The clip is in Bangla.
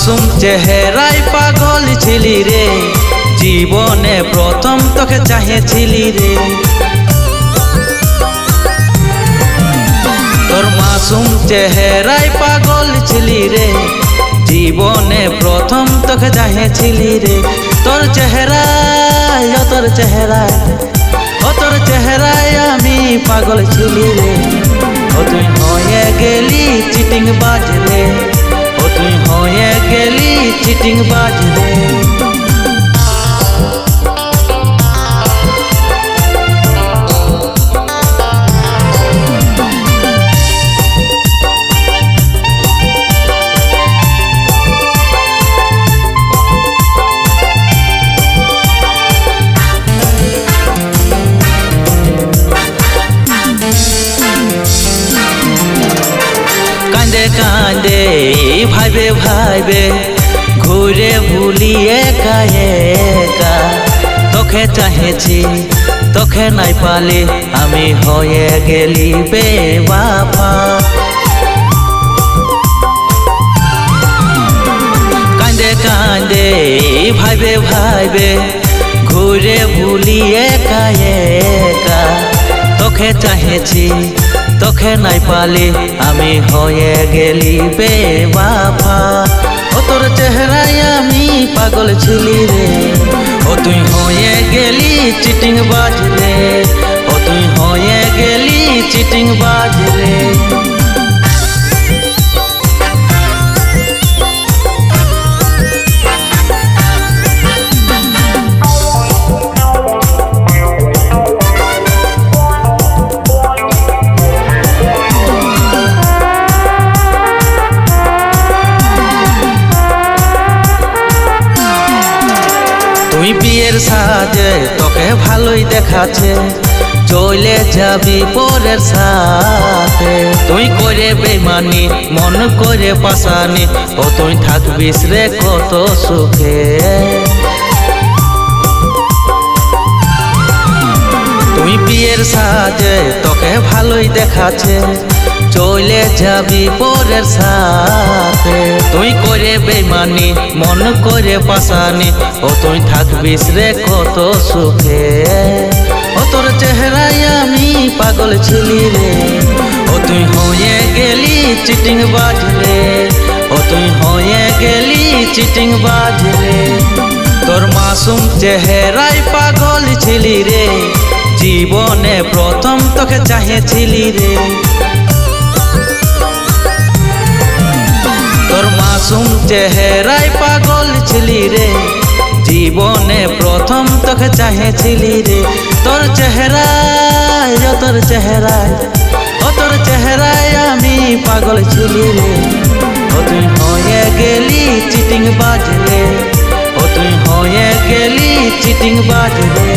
মাসুম চেহারায় পাগল ছিলি রে, জীবনে প্রথম তোকে চাহেছিলি রে। তোর মাসুম চেহারায় পাগল ছিলি রে, জীবনে প্রথম তোকে চাহেছিলি রে। তোর চেহারায় তোর চেহারায় তোর চেহারায় আমি পাগল ছিলি রে। তুই হয়ে গেলি চিটিং বাজ রে, তুই হয়ে গেলি চিটিং বাজ রে। কান্দে কান্দে ভাইবে ভাইবে ঘুরে ভুলি একা একা, তোকে চাহেছি তোকে নাই পালি আমি হয়ে গেলি বেওয়াফা। কান্দে কান্দে ভাইবে ভাইবে ঘুরে ভুলি একা একা, তোকে চাহেছি তোকে নাই পালি আমি হয়ে গেলি বেওয়াফা। তোর চেহারায় আমি পাগল ছিলি রে, তুই হয়ে গেলি চিটিং বাজ রে, তুই হয়ে গেলি চিটিং বাজ রে। তুই বিয়ের সাজে তোকে ভালোই দেখাচ্ছে, চলে যাবি পরের সাথে। তুই করে বেমানি মন করে পাশানি, তুই থাকবিস রে কত সুখে। তুই বিয়ের সাজে তোকে ভালোই দেখাচ্ছে, চলে যাবি পরের সাথে। তুই করে বেমানি মন করে পাশানি, তুই থাকবিস রে কত সুখে। তোর চেহারায় আমি পাগল ছিলি রে, তুই হয়ে গেলি চিটিং বাজ রে, তুই হয়ে গেলি চিটিং বাজ রে। তোর মাসুম চেহারায় পাগল ছিলি রে, জীবনে প্রথম তোকে চাহেছিলি রে। তোর মাসুম চেহারায় পাগল ছিলি রে, জীবনে প্রথম তোকে চাহেছিলি রে। তোর চেহারায় তোর চেহারায় তোর চেহারায় আমি পাগল ছিলি রে, তুই হয়ে গেলি চিটিং বাজ রে, তুই হয়ে গেলি চিটিং বাজ রে।